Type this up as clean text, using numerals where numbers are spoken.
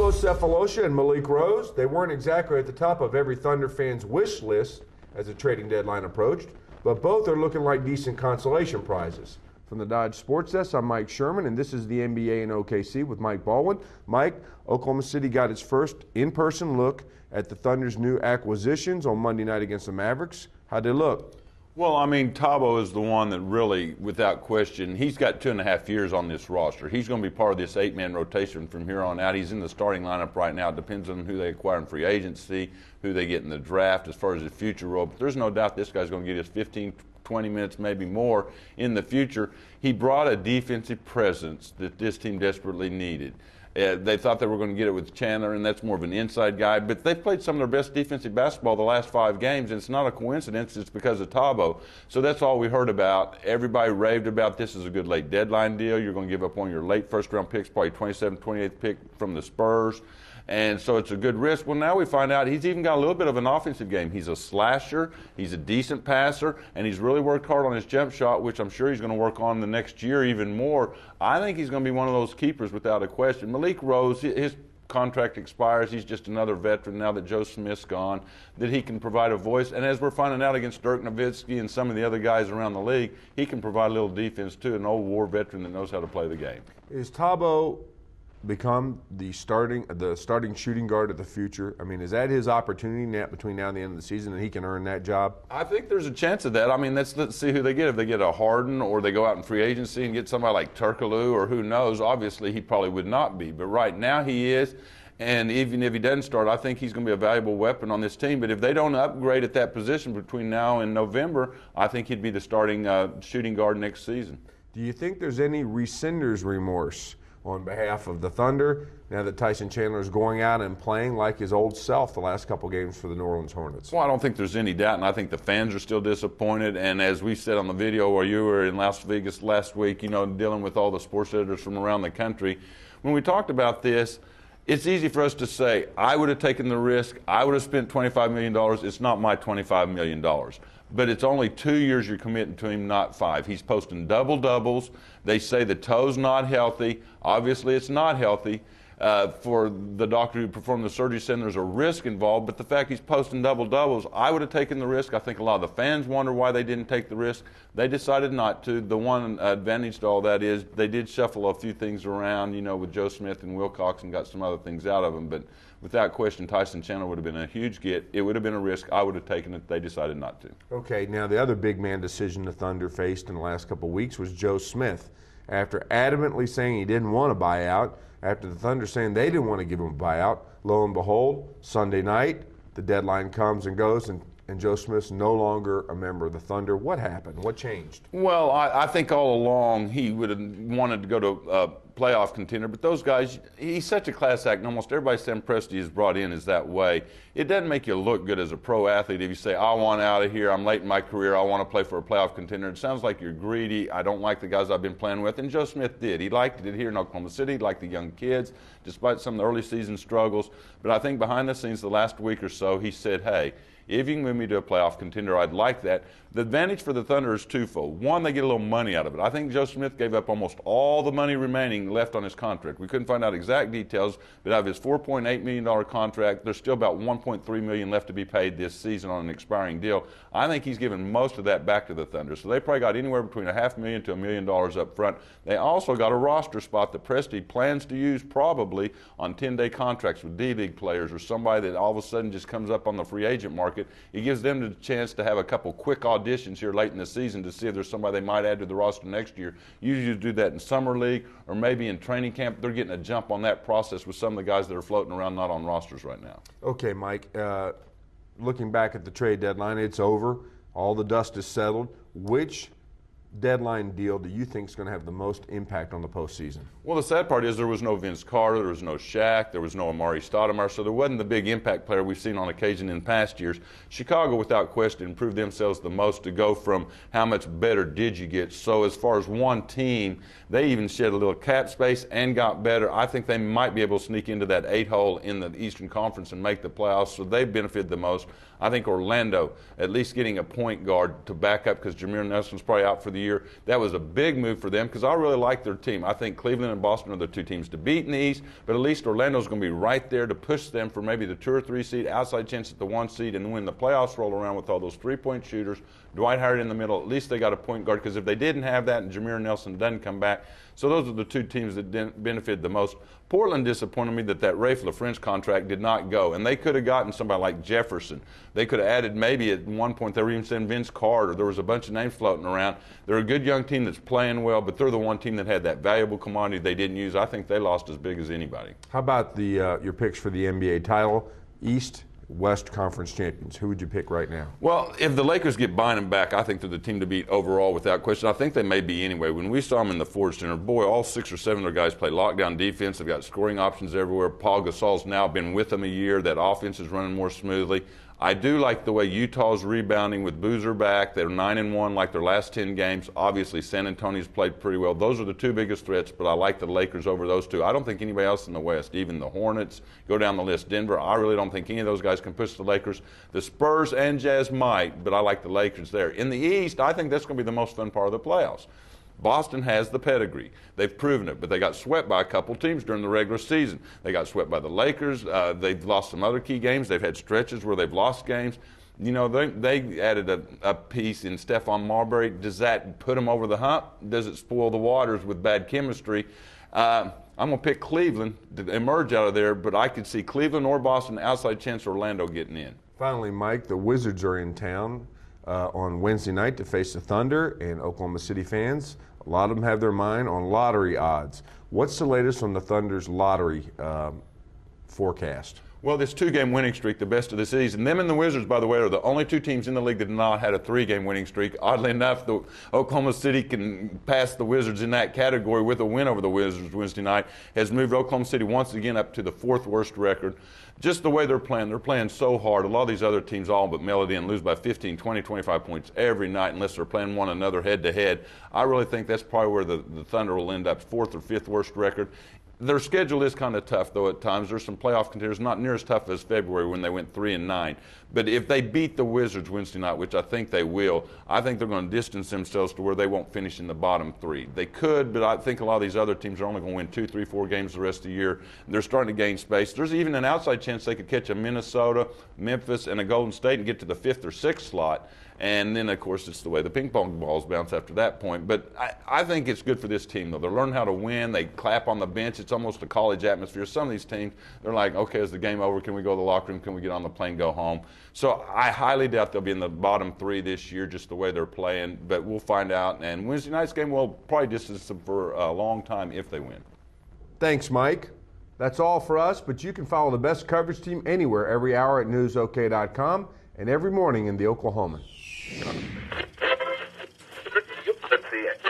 Thabo Sefolosha and Malik Rose, they weren't exactly at the top of every Thunder fan's wish list as the trading deadline approached, but both are looking like decent consolation prizes. From the Dodge Sports Desk, I'm Mike Sherman, and this is the NBA and OKC with Mike Baldwin. Mike, Oklahoma City got its first in-person look at the Thunder's new acquisitions on Monday night against the Mavericks. How'd they look? Well, I mean, Thabo is the one that really, without question, he's got 2.5 years on this roster. He's going to be part of this 8-man rotation from here on out. He's in the starting lineup right now. It depends on who they acquire in free agency, who they get in the draft as far as the future role. But there's no doubt this guy's going to get us 15, 20 minutes, maybe more in the future. He brought a defensive presence that this team desperately needed. They thought they were going to get it with Chandler, and that's more of an inside guy. But they've played some of their best defensive basketball the last 5 games, and it's not a coincidence. It's because of Thabo. So that's all we heard about. Everybody raved about this is a good late deadline deal. You're going to give up on your late first-round picks, probably 27th, 28th pick from the Spurs. And so it's a good risk. Well, now we find out he's even got a little bit of an offensive game. He's a slasher, he's a decent passer, and he's really worked hard on his jump shot, which I'm sure he's going to work on the next year even more. I think he's going to be one of those keepers without a question. Malik Rose, his contract expires. He's just another veteran now that Joe Smith's gone, that he can provide a voice. And as we're finding out against Dirk Nowitzki and some of the other guys around the league, he can provide a little defense too, an old war veteran that knows how to play the game. Is Thabo become the starting shooting guard of the future? I mean, is that his opportunity now, between now and the end of the season, and he can earn that job? I think there's a chance of that. I mean, let's see who they get. If they get a Harden, or they go out in free agency and get somebody like Turkoglu, or who knows, obviously he probably would not be. But right now he is. And even if he doesn't start, I think he's going to be a valuable weapon on this team. But if they don't upgrade at that position between now and November, I think he'd be the starting shooting guard next season. Do you think there's any rescinder's remorse on behalf of the Thunder now that Tyson Chandler is going out and playing like his old self the last couple games for the New Orleans Hornets? Well, I don't think there's any doubt, and I think the fans are still disappointed. And as we said on the video where you were in Las Vegas last week, you know, dealing with all the sports editors from around the country, when we talked about this, it's easy for us to say, I would have taken the risk, I would have spent $25 million. It's not my $25 million. But it's only 2 years you're committing to him, not 5. He's posting double-doubles. They say the toe's not healthy. Obviously, it's not healthy. For the doctor who performed the surgery, saying there's a risk involved, but the fact he's posting double-doubles, I would have taken the risk. I think a lot of the fans wonder why they didn't take the risk. They decided not to. The one advantage to all that is they did shuffle a few things around, you know, with Joe Smith and Wilcox, and got some other things out of them. But without question, Tyson Chandler would have been a huge get. It would have been a risk. I would have taken it. They decided not to. Okay, now the other big man decision the Thunder faced in the last couple of weeks was Joe Smith. After adamantly saying he didn't want to buy out, after the Thunder saying they didn't want to give him a buyout, lo and behold, Sunday night, the deadline comes and goes, and Joe Smith's no longer a member of the Thunder. What happened? What changed? Well, I think all along he would have wanted to go to a playoff contender, but those guys, he's such a class act, and almost everybody Sam Presti is brought in is that way. It doesn't make you look good as a pro athlete if you say, I want out of here, I'm late in my career, I want to play for a playoff contender. It sounds like you're greedy. I don't like the guys I've been playing with, and Joe Smith did. He liked it here in Oklahoma City, he liked the young kids, despite some of the early season struggles. But I think behind the scenes the last week or so, he said, hey, if you can move me to a playoff contender, I'd like that. The advantage for the Thunder is twofold. One, they get a little money out of it. I think Joe Smith gave up almost all the money remaining left on his contract. We couldn't find out exact details, but out of his $4.8 million contract, there's still about $1.3 million left to be paid this season on an expiring deal. I think he's given most of that back to the Thunder. So they probably got anywhere between $500,000 to $1 million up front. They also got a roster spot that Presti plans to use probably on 10-day contracts with D-League players or somebody that all of a sudden just comes up on the free agent market. It gives them the chance to have a couple quick auditions here late in the season to see if there's somebody they might add to the roster next year. Usually you do that in summer league or maybe in training camp. They're getting a jump on that process with some of the guys that are floating around not on rosters right now. Okay, Mike, looking back at the trade deadline, it's over. All the dust is settled. Which deadline deal do you think is going to have the most impact on the postseason? Well, the sad part is there was no Vince Carter, there was no Shaq, there was no Amari Stoudemire, so there wasn't the big impact player we've seen on occasion in past years. Chicago, without question, improved themselves the most to go from how much better did you get. So as far as one team, they even shed a little cap space and got better. I think they might be able to sneak into that 8-hole in the Eastern Conference and make the playoffs, so they benefited the most. I think Orlando, at least getting a point guard to back up, because Jameer Nelson's probably out for the the year. That was a big move for them because I really like their team. I think Cleveland and Boston are the two teams to beat in the East, but at least Orlando's going to be right there to push them for maybe the 2 or 3 seed, outside chance at the 1 seed, and when the playoffs roll around with all those three-point shooters, Dwight Howard in the middle, at least they got a point guard, because if they didn't have that and Jameer Nelson doesn't come back, so those are the two teams that benefited the most. Portland disappointed me that Rafe LaFrentz contract did not go, and they could have gotten somebody like Jefferson. They could have added, maybe at one point they were even saying Vince Carter. There was a bunch of names floating around. They're a good young team that's playing well, but they're the one team that had that valuable commodity they didn't use. I think they lost as big as anybody. How about your picks for the NBA title, East, West Conference champions? Who would you pick right now? Well, if the Lakers get Bynum back, I think they're the team to beat overall without question. I think they may be anyway. When we saw them in the Ford Center, boy, all 6 or 7 of their guys play lockdown defense. They've got scoring options everywhere. Paul Gasol's now been with them a year. That offense is running more smoothly. I do like the way Utah's rebounding with Boozer back. They're 9-1 like their last 10 games. Obviously, San Antonio's played pretty well. Those are the 2 biggest threats, but I like the Lakers over those 2. I don't think anybody else in the West, even the Hornets, go down the list. Denver, I really don't think any of those guys can push the Lakers. The Spurs and Jazz might, but I like the Lakers there. In the East, I think that's going to be the most fun part of the playoffs. Boston has the pedigree. They've proven it, but they got swept by a couple teams during the regular season. They got swept by the Lakers. They've lost some other key games. They've had stretches where they've lost games. You know, they added a piece in Stephon Marbury. Does that put them over the hump? Does it spoil the waters with bad chemistry? I'm going to pick Cleveland to emerge out of there, but I could see Cleveland or Boston, outside chance Orlando getting in. Finally, Mike, the Wizards are in town on Wednesday night to face the Thunder, and Oklahoma City fans, a lot of them have their mind on lottery odds. What's the latest on the Thunder's lottery forecast? Well, this 2-game winning streak, the best of the season. Them and the Wizards, by the way, are the only 2 teams in the league that have not had a 3-game winning streak. Oddly enough, the Oklahoma City can pass the Wizards in that category with a win over the Wizards Wednesday night, has moved Oklahoma City once again up to the 4th worst record. Just the way they're playing so hard. A lot of these other teams all but mail it in, lose by 15, 20, 25 points every night unless they're playing one another head-to-head. I really think that's probably where the Thunder will end up, 4th or 5th worst record. Their schedule is kind of tough, though, at times. There's some playoff contenders, not near as tough as February when they went 3-9. But if they beat the Wizards Wednesday night, which I think they will, I think they're going to distance themselves to where they won't finish in the bottom 3. They could, but I think a lot of these other teams are only going to win 2, 3, 4 games the rest of the year. They're starting to gain space. There's even an outside chance they could catch a Minnesota, Memphis, and a Golden State and get to the 5th or 6th slot. And then, of course, it's the way the ping pong balls bounce after that point. But I think it's good for this team, though. They're learning how to win. They clap on the bench. It's almost a college atmosphere. Some of these teams, they're like, okay, is the game over? Can we go to the locker room? Can we get on the plane, go home? So I highly doubt they'll be in the bottom 3 this year, just the way they're playing. But we'll find out. And Wednesday night's game will probably distance them for a long time if they win. Thanks, Mike. That's all for us, but you can follow the best coverage team anywhere, every hour at newsok.com and every morning in the Oklahoman. Let's see it.